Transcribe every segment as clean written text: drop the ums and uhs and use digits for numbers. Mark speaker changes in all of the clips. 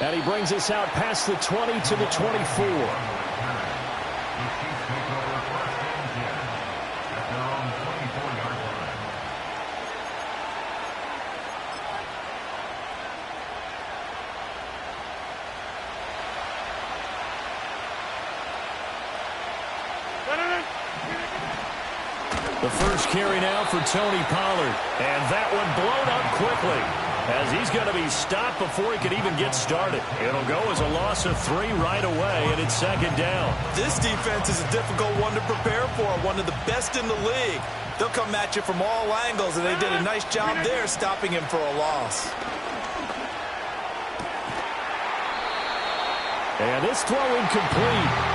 Speaker 1: And he brings us out past the 20 to the 24. The first carry now for Tony Pollard. And that one blown up quickly, as he's going to be stopped before he can even get started. It'll go as a loss of 3 right away, and it's second down.
Speaker 2: This defense is a difficult one to prepare for, one of the best in the league. They'll come at you from all angles, and they did a nice job there stopping him for a loss.
Speaker 1: And this throw incomplete.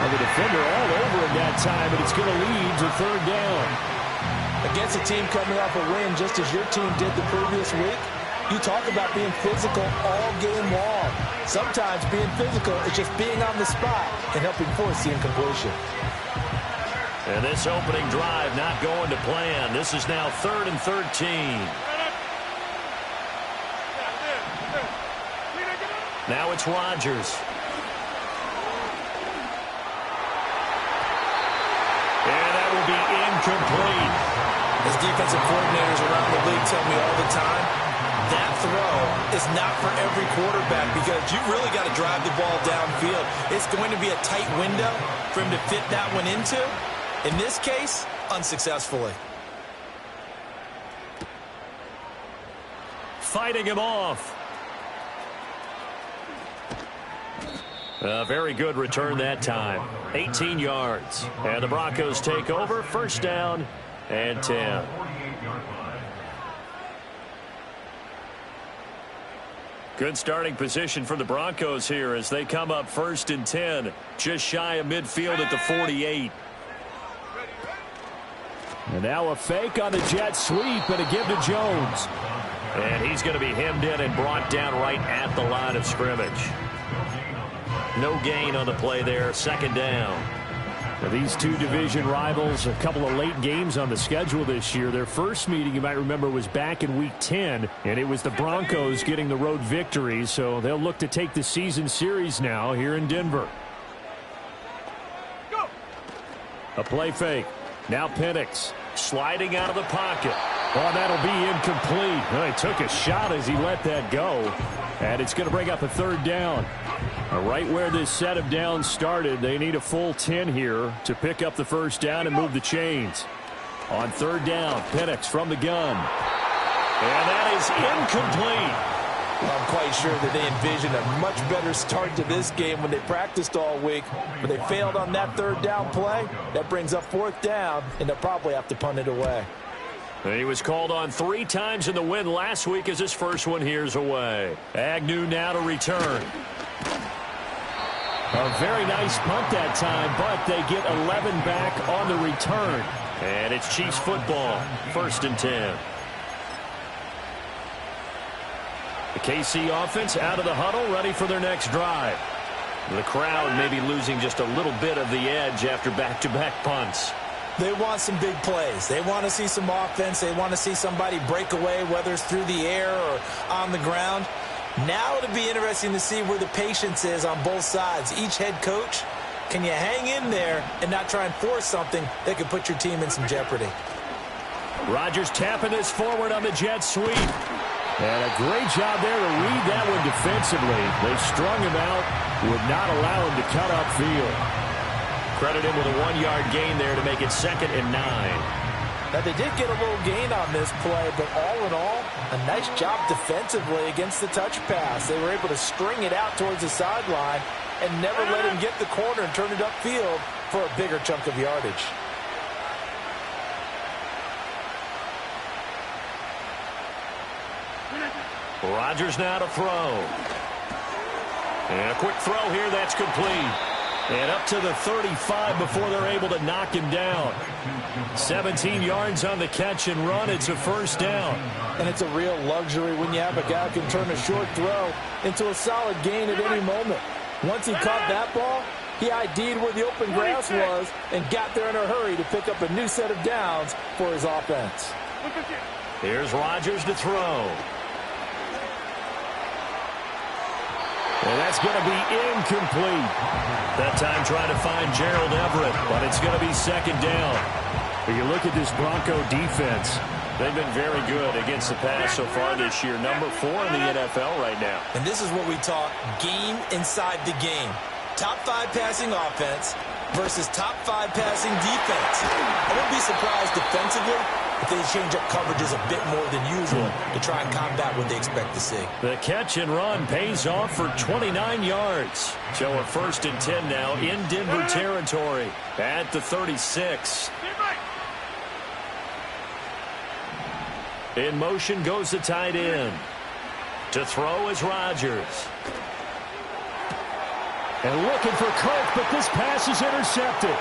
Speaker 1: And the defender all over him that time, and it's going to lead to third down.
Speaker 3: Against a team coming off a win just as your team did the previous week, you talk about being physical all game long. Sometimes being physical is just being on the spot and helping force the incompletion.
Speaker 1: And this opening drive not going to plan. This is now 3rd and 13. Now it's Rodgers. And that will be incomplete.
Speaker 2: As defensive coordinators around the league tell me all the time, that throw is not for every quarterback because you've really got to drive the ball downfield. It's going to be a tight window for him to fit that one into. In this case, unsuccessfully.
Speaker 1: Fighting him off. A very good return that time. 18 yards. And the Broncos take over. First down and 10. Good starting position for the Broncos here as they come up 1st and 10. Just shy of midfield at the 48. And now a fake on the jet sweep and a give to Jones. And he's going to be hemmed in and brought down right at the line of scrimmage. No gain on the play there. Second down. Now these two division rivals, a couple of late games on the schedule this year. Their first meeting, you might remember, was back in Week 10, and it was the Broncos getting the road victory, so they'll look to take the season series now here in Denver. A play fake. Now Penix sliding out of the pocket. Oh, that'll be incomplete. Well, he took a shot as he let that go, and it's going to bring up a third down. Right where this set of downs started, they need a full 10 here to pick up the first down and move the chains. On third down, Penix from the gun. And that is incomplete.
Speaker 3: I'm quite sure that they envisioned a much better start to this game when they practiced all week. But they failed on that third down play. That brings up 4th down, and they'll probably have to punt it away.
Speaker 1: He was called on 3 times in the win last week as his first one here's away. Agnew now to return. A very nice punt that time, but they get 11 back on the return. And it's Chiefs football, 1st and 10. The KC offense out of the huddle, ready for their next drive. The crowd may be losing just a little bit of the edge after back-to-back punts.
Speaker 3: They want some big plays. They want to see some offense. They want to see somebody break away, whether it's through the air or on the ground. Now it'll be interesting to see where the patience is on both sides. Each head coach, can you hang in there and not try and force something that could put your team in some jeopardy?
Speaker 1: Rodgers tapping this forward on the jet sweep. And a great job there to read that one defensively. They strung him out, would not allow him to cut upfield. Credit him with a 1-yard gain there to make it 2nd and 9.
Speaker 3: Now, they did get a little gain on this play, but all in all, a nice job defensively against the touch pass. They were able to string it out towards the sideline and never let him get the corner and turn it upfield for a bigger chunk of yardage.
Speaker 1: Rodgers now to throw. And a quick throw here, that's complete. And up to the 35 before they're able to knock him down. 17 yards on the catch and run. It's a first down.
Speaker 3: And it's a real luxury when you have a guy who can turn a short throw into a solid gain at any moment. Once he caught that ball, he ID'd where the open grass was and got there in a hurry to pick up a new set of downs for his offense.
Speaker 1: Here's Rodgers to throw. And that's going to be incomplete. That time trying to find Gerald Everett, but it's going to be second down. When you look at this Bronco defense, they've been very good against the pass so far this year. Number 4 in the NFL right now.
Speaker 3: And this is what we talk game inside the game. Top 5 passing offense versus top 5 passing defense. I wouldn't be surprised defensively if they change up coverages a bit more than usual to try and combat what they expect to see.
Speaker 1: The catch and run pays off for 29 yards. So a 1st and 10 now in Denver territory at the 36. In motion goes the tight end. To throw is Rodgers. And looking for Kirk, but this pass is intercepted.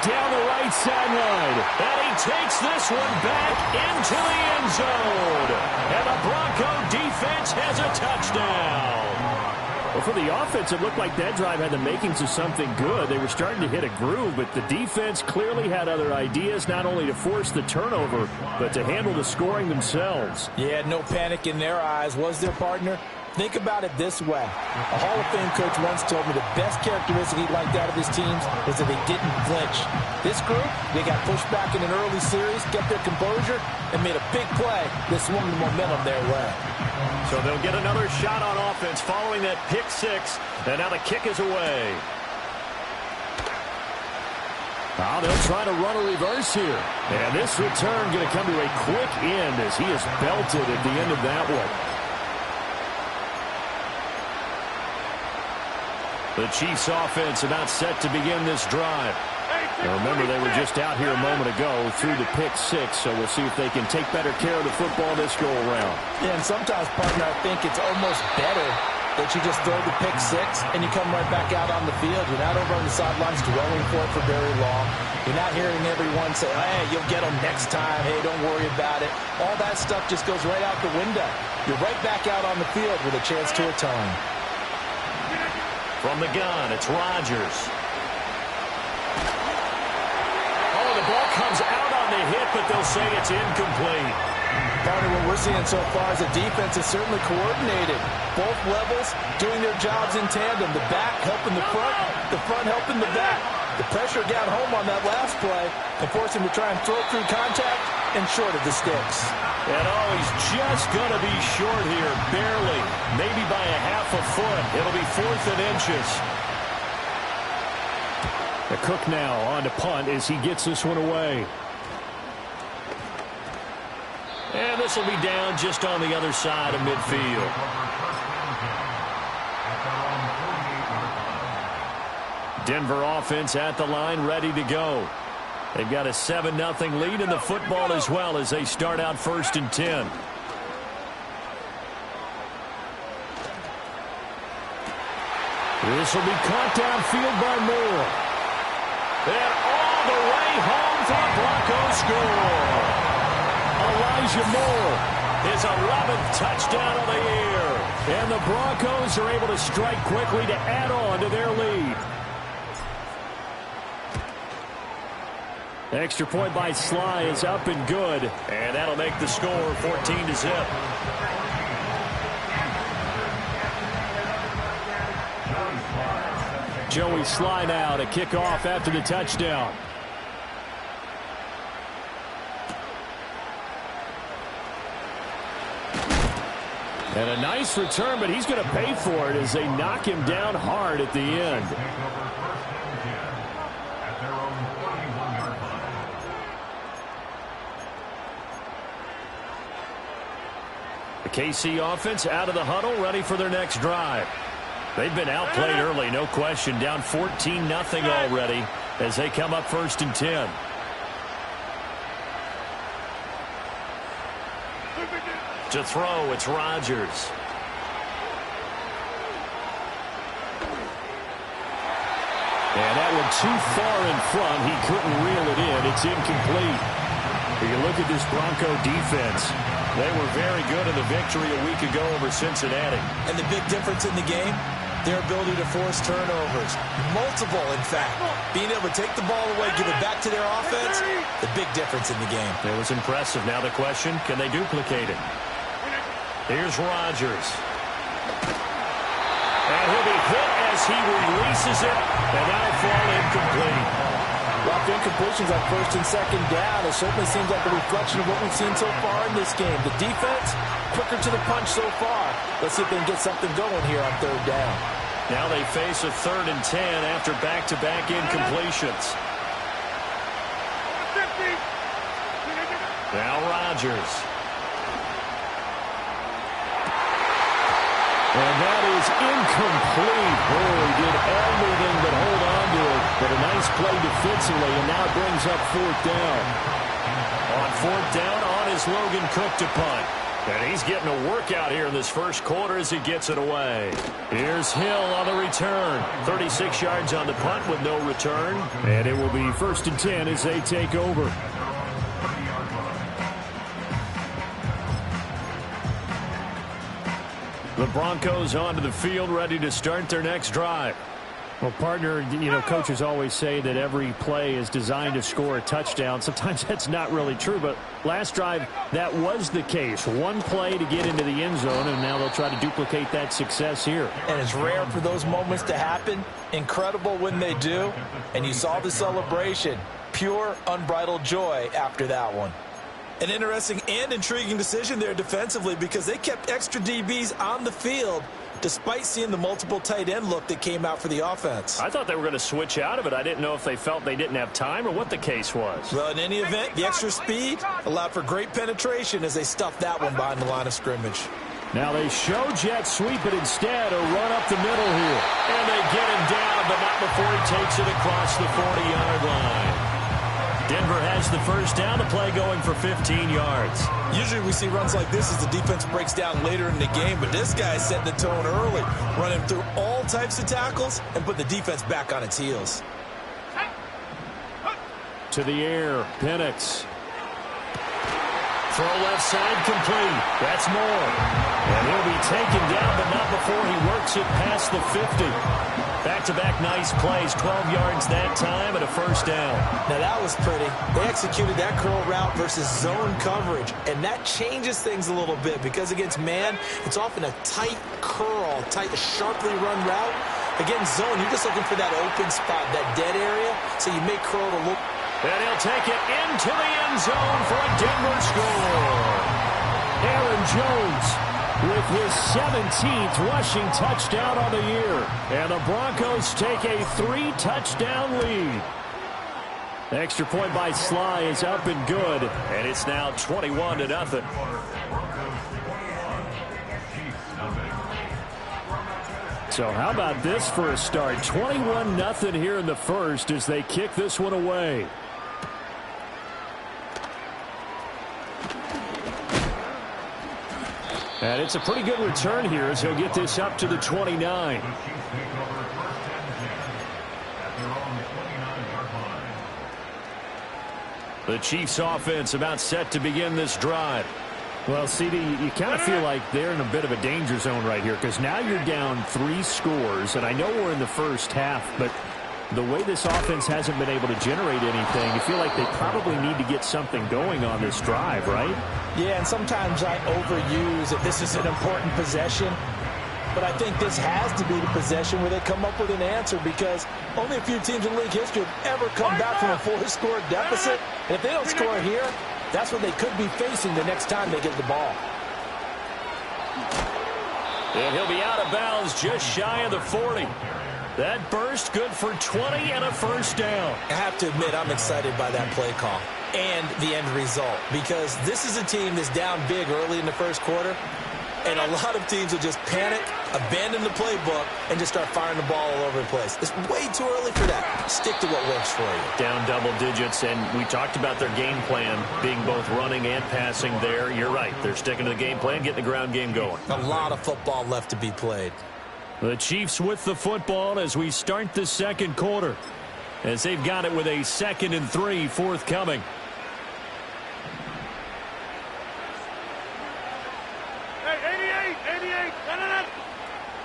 Speaker 1: Down the right sideline. And he takes this one back into the end zone. And the Bronco defense has a touchdown. Well, for the offense, it looked like that drive had the makings of something good. They were starting to hit a groove, but the defense clearly had other ideas, not only to force the turnover, but to handle the scoring themselves.
Speaker 3: Yeah, no panic in their eyes. Was their partner? Think about it this way. A Hall of Fame coach once told me the best characteristic he liked out of his teams is that they didn't flinch. This group, they got pushed back in an early series, kept their composure, and made a big play that swung the momentum their way.
Speaker 1: So they'll get another shot on offense following that pick 6, and now the kick is away. Now they'll try to run a reverse here. And this return going to come to a quick end as he is belted at the end of that one. The Chiefs offense about set to begin this drive. Now remember, they were just out here a moment ago through the pick 6, so we'll see if they can take better care of the football this go-around.
Speaker 3: Yeah, and sometimes, partner, I think it's almost better that you just throw the pick 6 and you come right back out on the field. You're not over on the sidelines dwelling for it for very long. You're not hearing everyone say, hey, you'll get them next time. Hey, don't worry about it. All that stuff just goes right out the window. You're right back out on the field with a chance to atone.
Speaker 1: From the gun, it's Rodgers. Oh, the ball comes out on the hit, but they'll say it's incomplete.
Speaker 3: Partner, what we're seeing so far is the defense is certainly coordinated. Both levels doing their jobs in tandem. The back helping the front helping the back. The pressure got home on that last play and forced him to try and throw through contact and short of the sticks.
Speaker 1: And oh, he's just going to be short here, barely, maybe by a half a foot. It'll be 4th and inches. The Cook now on to punt as he gets this one away. And this will be down just on the other side of midfield. Denver offense at the line, ready to go. They've got a 7-0 lead in the football as well as they start out 1st and 10. This will be caught downfield by Moore. And all the way home for the Broncos score. Elijah Moore, his 11th touchdown of the year. And the Broncos are able to strike quickly to add on to their lead. Extra point by Sly is up and good. And that'll make the score 14-0. Joey Sly now to kick off after the touchdown. And a nice return, but he's going to pay for it as they knock him down hard at the end. The KC offense out of the huddle, ready for their next drive. They've been outplayed early, no question. Down 14-0 already as they come up 1st and 10. To throw, it's Rodgers. And that one too far in front. He couldn't reel it in. It's incomplete. If you look at this Bronco defense, they were very good in the victory a week ago over Cincinnati.
Speaker 3: And the big difference in the game, their ability to force turnovers. Multiple, in fact. Being able to take the ball away, give it back to their offense, the big difference in the game.
Speaker 1: It was impressive. Now the question, can they duplicate it? Here's Rodgers. And he'll be hit as he releases it, and that'll fall incomplete.
Speaker 3: Rough incompletions on first and second down. It certainly seems like a reflection of what we've seen so far in this game. The defense, quicker to the punch so far. Let's see if they can get something going here on third down.
Speaker 1: Now they face a 3rd and 10 after back-to-back incompletions. Now Rodgers. And that is incomplete. Oh, he did everything but hold on to it. But a nice play defensively, and now it brings up 4th down. On 4th down, on is Logan Cook to punt. And he's getting a workout here in this first quarter as he gets it away. Here's Hill on the return. 36 yards on the punt with no return. And it will be 1st and 10 as they take over. The Broncos onto the field, ready to start their next drive. Well, partner, you know, coaches always say that every play is designed to score a touchdown. Sometimes that's not really true, but last drive, that was the case. One play to get into the end zone, and now they'll try to duplicate that success here.
Speaker 3: And it's rare for those moments to happen. Incredible when they do. And you saw the celebration. Pure, unbridled joy after that one. An interesting and intriguing decision there defensively because they kept extra DBs on the field despite seeing the multiple tight end look that came out for the offense.
Speaker 1: I thought they were going to switch out of it. I didn't know if they felt they didn't have time or what the case was.
Speaker 3: Well, in any event, the extra speed allowed for great penetration as they stuffed that one behind the line of scrimmage.
Speaker 1: Now they show jet sweep, but instead a run up the middle here. And they get him down, but not before he takes it across the 40-yard line. Denver has the first down, the play going for 15 yards.
Speaker 3: Usually we see runs like this as the defense breaks down later in the game, but this guy is setting the tone early, running through all types of tackles and put the defense back on its heels.
Speaker 1: To the air, Penix. Throw left side complete. That's Moore. And he'll be taken down, but not before he works it past the 50. Back-to-back nice plays, 12 yards that time and a first down.
Speaker 3: Now that was pretty. They executed that curl route versus zone coverage, and that changes things a little bit because against man, it's often a tight curl, tight, sharply run route. Against zone, you're just looking for that open spot, that dead area, so you make curl to look.
Speaker 1: And he'll take it into the end zone for a Denver score. Aaron Jones with his 17th rushing touchdown on the year. And the Broncos take a 3-touchdown lead. The extra point by Sly is up and good. And it's now 21-0. So how about this for a start? 21-0 here in the first as they kick this one away. And it's a pretty good return here as he'll get this up to the 29. The Chiefs offense about set to begin this drive. Well, CD, you kind of feel like they're in a bit of a danger zone right here because now you're down 3 scores, and I know we're in the first half, but the way this offense hasn't been able to generate anything, you feel like they probably need to get something going on this drive, right?
Speaker 3: Yeah, and sometimes I overuse that this is an important possession, but I think this has to be the possession where they come up with an answer because only a few teams in league history have ever come back from a 4-score deficit, and if they don't score here, that's what they could be facing the next time they get the ball.
Speaker 1: And he'll be out of bounds just shy of the 40. That burst good for 20 and a first down.
Speaker 3: I have to admit I'm excited by that play call and the end result because this is a team that's down big early in the first quarter, and a lot of teams will just panic, abandon the playbook, and just start firing the ball all over the place. It's way too early for that. Stick to what works for you.
Speaker 1: Down double digits, and we talked about their game plan being both running and passing there. You're right. They're sticking to the game plan, getting the ground game going.
Speaker 3: A lot of football left to be played.
Speaker 1: The Chiefs with the football as we start the second quarter, as they've got it with a 2nd and 3 forthcoming.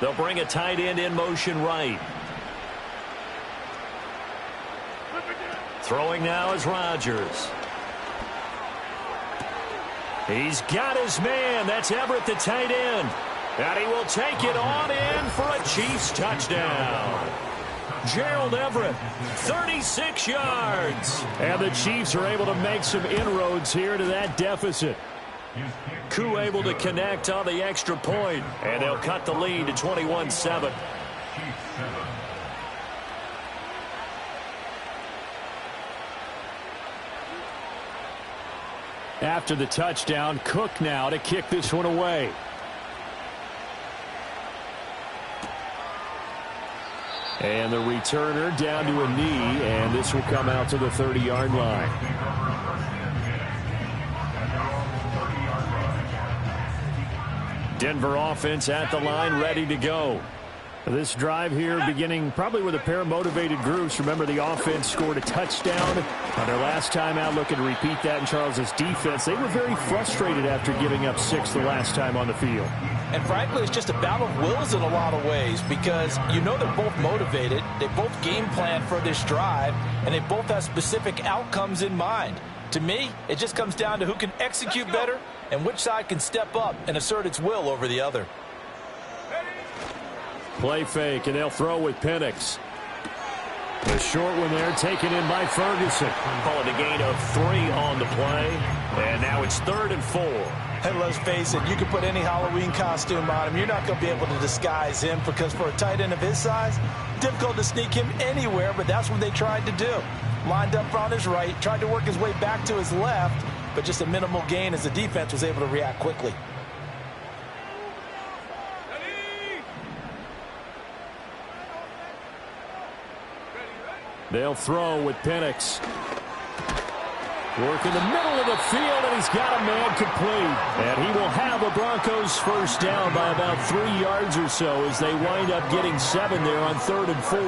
Speaker 1: They'll bring a tight end in motion right. Throwing now is Rodgers. He's got his man. That's Everett, the tight end. And he will take it on in for a Chiefs touchdown. Gerald Everett, 36 yards. And the Chiefs are able to make some inroads here to that deficit. Koo able to connect on the extra point, and they'll cut the lead to 21-7. After the touchdown, Cook now to kick this one away. And the returner down to a knee, and this will come out to the 30-yard line. Denver offense at the line, ready to go. This drive here beginning probably with a pair of motivated groups. Remember, the offense scored a touchdown on their last time out, looking to repeat that in Charles' defense. They were very frustrated after giving up 6 the last time on the field.
Speaker 3: And frankly, it's just a battle of wills in a lot of ways because you know they're both motivated. They both game plan for this drive, and they both have specific outcomes in mind. To me, it just comes down to who can execute better and which side can step up and assert its will over the other.
Speaker 1: Play fake, and they'll throw with Penix. The short one there taken in by Ferguson. Call it a gain of 3 on the play, and now it's 3rd and 4.
Speaker 3: And let's face it, you can put any Halloween costume on him. You're not going to be able to disguise him because for a tight end of his size, difficult to sneak him anywhere, but that's what they tried to do. Lined up on his right, tried to work his way back to his left, but just a minimal gain as the defense was able to react quickly.
Speaker 1: They'll throw with Penix. Work in the middle of the field, and he's got a man complete. And he will have the Broncos first down by about 3 yards or so as they wind up getting 7 there on 3rd and 4.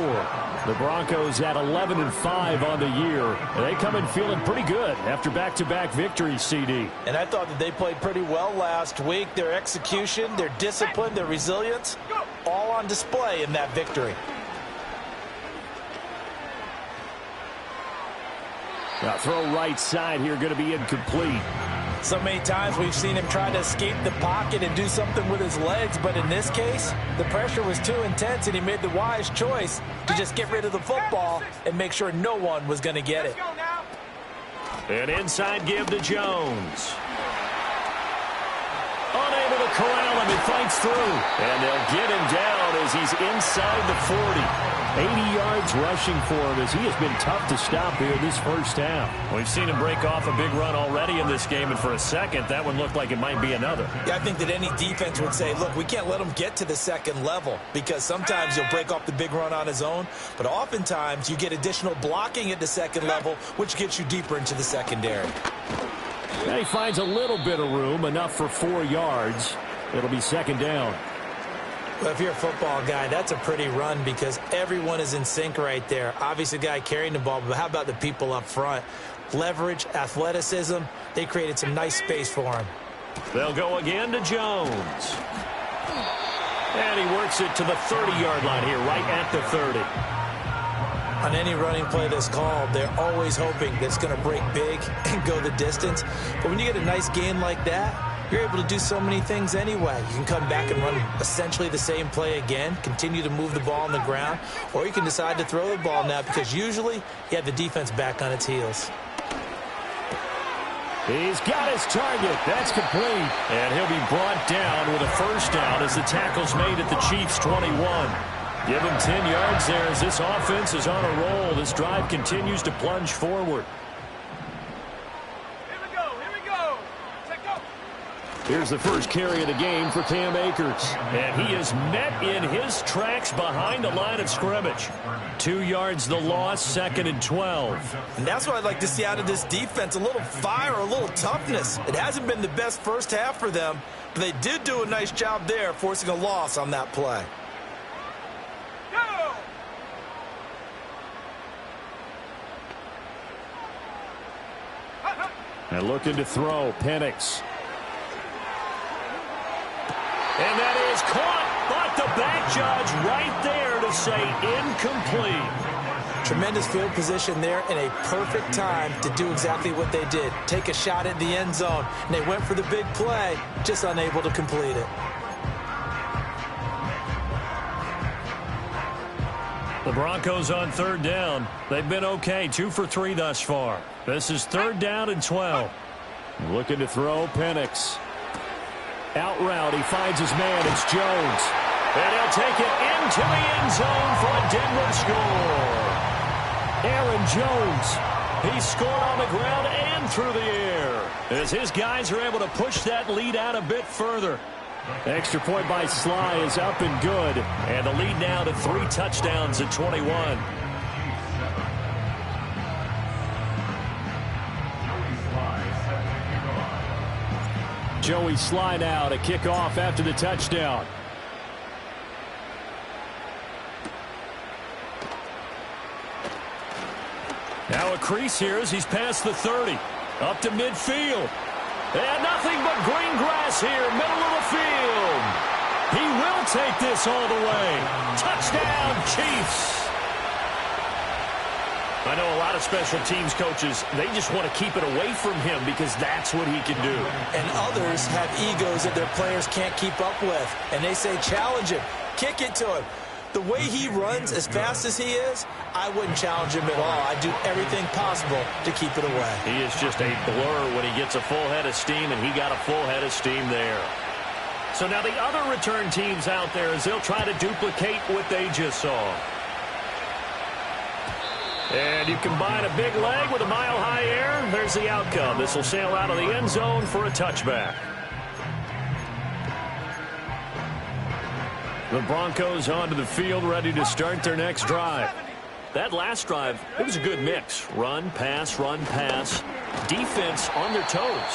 Speaker 1: The Broncos at 11-5 on the year. And they come in feeling pretty good after back-to-back victories, CD.
Speaker 3: And I thought that they played pretty well last week. Their execution, their discipline, their resilience, all on display in that victory.
Speaker 1: Now throw right side here, going to be incomplete.
Speaker 3: So many times we've seen him try to escape the pocket and do something with his legs, but in this case, the pressure was too intense and he made the wise choice to just get rid of the football and make sure no one was going to get it.
Speaker 1: An inside give to Jones. Unable to corral him, he fights through. And they'll get him down as he's inside the 40. 80 yards rushing for him as he has been tough to stop here this first half. We've seen him break off a big run already in this game, and for a second, that one looked like it might be another.
Speaker 3: Yeah, I think that any defense would say, look, we can't let him get to the second level because sometimes he'll break off the big run on his own, but oftentimes you get additional blocking at the second level, which gets you deeper into the secondary.
Speaker 1: Yeah, he finds a little bit of room, enough for 4 yards. It'll be 2nd down.
Speaker 3: Well, if you're a football guy, that's a pretty run because everyone is in sync right there. Obviously, the guy carrying the ball, but how about the people up front? Leverage, athleticism, they created some nice space for him.
Speaker 1: They'll go again to Jones. And he works it to the 30-yard line here, right at the 30.
Speaker 3: On any running play that's called, they're always hoping that it's going to break big and go the distance. But when you get a nice gain like that, you're able to do so many things anyway. You can come back and run essentially the same play again, continue to move the ball on the ground, or you can decide to throw the ball now because usually you have the defense back on its heels.
Speaker 1: He's got his target. That's complete. And he'll be brought down with a first down as the tackle's made at the Chiefs' 21. Give him 10 yards there as this offense is on a roll. This drive continues to plunge forward. Here's the first carry of the game for Cam Akers. And he is met in his tracks behind the line of scrimmage. 2 yards the loss, 2nd and 12.
Speaker 3: And that's what I'd like to see out of this defense, a little fire, a little toughness. It hasn't been the best first half for them, but they did do a nice job there, forcing a loss on that play.
Speaker 1: And looking to throw, Penix. And that is caught, but the back judge right there to say incomplete.
Speaker 3: Tremendous field position there and a perfect time to do exactly what they did. Take a shot at the end zone. And they went for the big play, just unable to complete it.
Speaker 1: The Broncos on third down. They've been okay, 2 for 3 thus far. This is 3rd down and 12. Looking to throw, Penix. Out route, he finds his man, it's Jones. And he'll take it into the end zone for a Denver score. Aaron Jones, he scored on the ground and through the air, as his guys are able to push that lead out a bit further. Extra point by Sly is up and good, and the lead now to 3 touchdowns at 21. Joey Sly now to kick off after the touchdown. Now a crease here as he's past the 30. Up to midfield. And nothing but green grass here, middle of the field. He will take this all the way. Touchdown, Chiefs. I know a lot of special teams coaches, they just want to keep it away from him because that's what he can do.
Speaker 3: And others have egos that their players can't keep up with. And they say, challenge him, kick it to him. The way he runs as fast as he is, I wouldn't challenge him at all. I'd do everything possible to keep it away.
Speaker 1: He is just a blur when he gets a full head of steam, and he got a full head of steam there. So now the other return teams out there as they'll try to duplicate what they just saw. And you combine a big leg with a mile-high air, there's the outcome. This will sail out of the end zone for a touchback. The Broncos onto the field, ready to start their next drive. That last drive, it was a good mix. Run, pass, defense on their toes.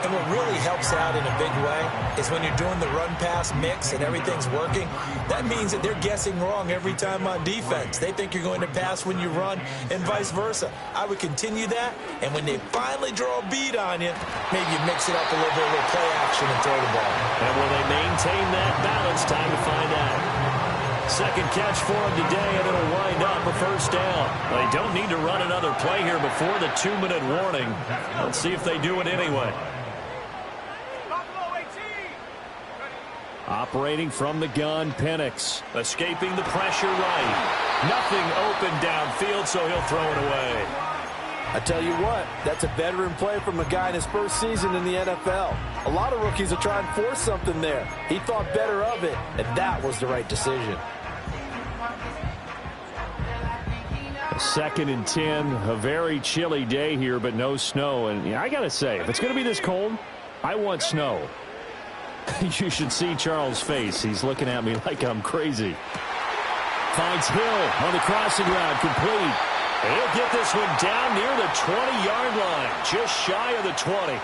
Speaker 3: And what really helps out in a big way is when you're doing the run-pass mix and everything's working, that means that they're guessing wrong every time on defense. They think you're going to pass when you run and vice versa. I would continue that, and when they finally draw a beat on you, maybe you mix it up a little bit with play action and throw the ball.
Speaker 1: And will they maintain that balance? Time to find out. Second catch for him today, and it'll wind up a first down. They don't need to run another play here before the 2-minute warning. Let's see if they do it anyway. Operating from the gun, Penix. Escaping the pressure right. Nothing open downfield, so he'll throw it away.
Speaker 4: I tell you what, that's a veteran play from a guy in his first season in the NFL. A lot of rookies will try and force something there. He thought better of it, and that was the right decision.
Speaker 1: 2nd and 10, a very chilly day here, but no snow. And I got to say, if it's going to be this cold, I want snow. You should see Charles' face. He's looking at me like I'm crazy. Finds Hill on the crossing route, complete. And he'll get this one down near the 20-yard line, just shy of the 20.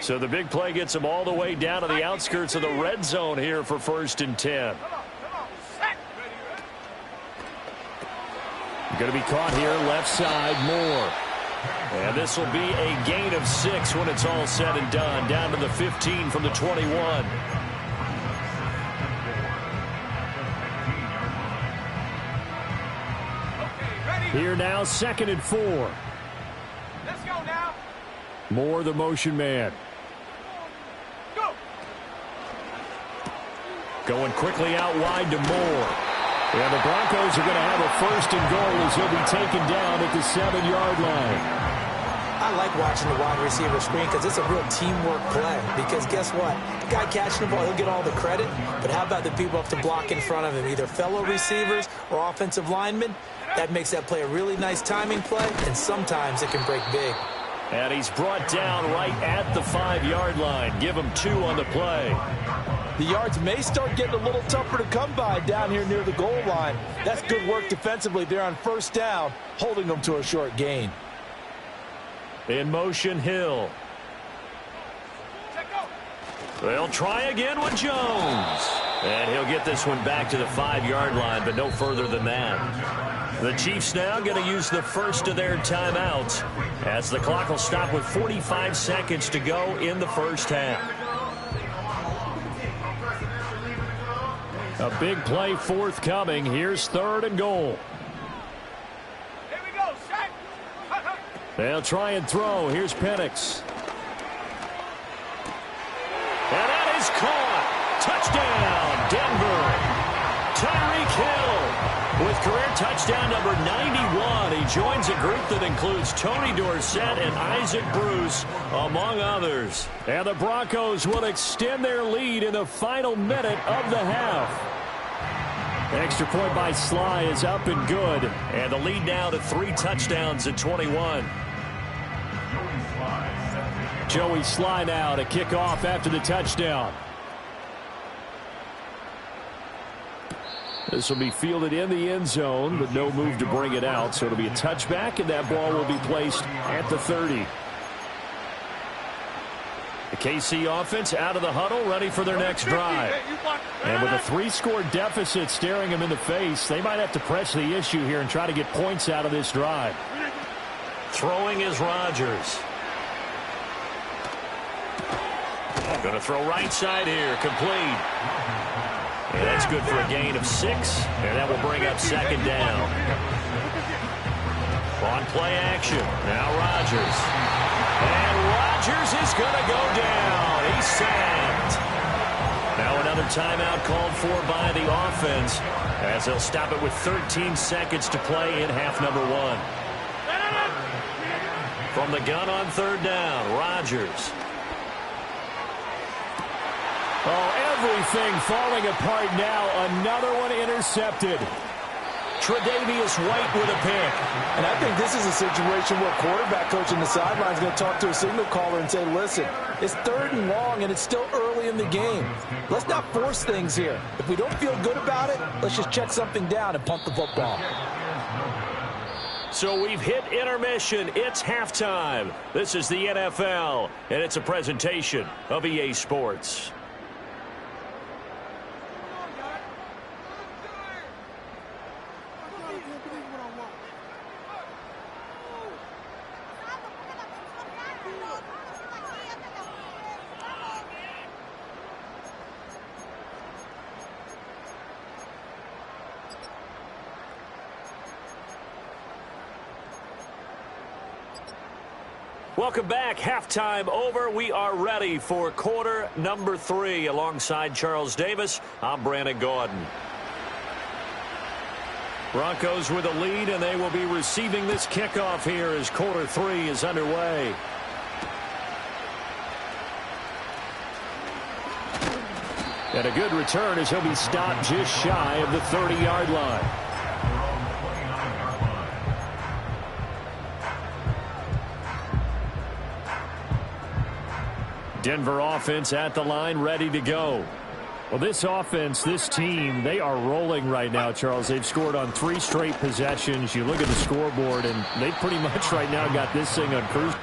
Speaker 1: So the big play gets him all the way down to the outskirts of the red zone here for 1st and 10. Going to be caught here, left side, Moore. And this will be a gain of 6 when it's all said and done. Down to the 15 from the 21. Here now, 2nd and 4.
Speaker 5: Let's go now.
Speaker 1: Moore, the motion man. Going quickly out wide to Moore. And the Broncos are going to have a 1st and goal as he'll be taken down at the 7-yard line.
Speaker 3: I like watching the wide receiver screen because it's a real teamwork play. Because guess what? The guy catching the ball, he'll get all the credit. But how about the people up to block in front of him, either fellow receivers or offensive linemen? That makes that play a really nice timing play, and sometimes it can break big.
Speaker 1: And he's brought down right at the 5-yard line. Give him 2 on the play.
Speaker 4: The yards may start getting a little tougher to come by down here near the goal line. That's good work defensively there on 1st down, holding them to a short gain.
Speaker 1: In motion, Hill. They'll try again with Jones. And he'll get this one back to the 5-yard line, but no further than that. The Chiefs now going to use the first of their timeouts as the clock will stop with 45 seconds to go in the first half. A big play forthcoming. Here's 3rd and goal.
Speaker 5: Here we go, set.
Speaker 1: They'll try and throw. Here's Penix. And that is caught. Touchdown, Denver. Tyreek Hill with career touchdown number 91. He joins a group that includes Tony Dorsett and Isaac Bruce, among others. And the Broncos will extend their lead in the final minute of the half. Extra point by Sly is up and good. And the lead now to 3 touchdowns at 21. Joey Sly now to kick off after the touchdown. This will be fielded in the end zone, but no move to bring it out. So it'll be a touchback, and that ball will be placed at the 30. The KC offense out of the huddle, ready for their next drive. And with a 3-score deficit staring them in the face, they might have to press the issue here and try to get points out of this drive. Throwing is Rodgers. Going to throw right side here, complete. And that's good for a gain of 6, and that will bring up 2nd down. On play action, now Rodgers. And Rodgers is going to go down. He's sacked. Now another timeout called for by the offense as they'll stop it with 13 seconds to play in half number 1. From the gun on 3rd down, Rodgers. Oh, everything falling apart now. Another one intercepted. Tre'Davious White with a pick.
Speaker 4: And I think this is a situation where quarterback coach in the sideline is going to talk to a signal caller and say, listen, it's 3rd and long and it's still early in the game. Let's not force things here. If we don't feel good about it, let's just check something down and punt the football.
Speaker 1: So we've hit intermission. It's halftime. This is the NFL, and it's a presentation of EA Sports. Welcome back. Halftime over. We are ready for quarter number 3. Alongside Charles Davis, I'm Brandon Gaudin. Broncos with a lead, and they will be receiving this kickoff here as quarter 3 is underway. And a good return as he'll be stopped just shy of the 30-yard line. Denver offense at the line, ready to go. Well, this offense, this team, they are rolling right now, Charles. They've scored on 3 straight possessions. You look at the scoreboard, and they pretty much right now got this thing on cruise.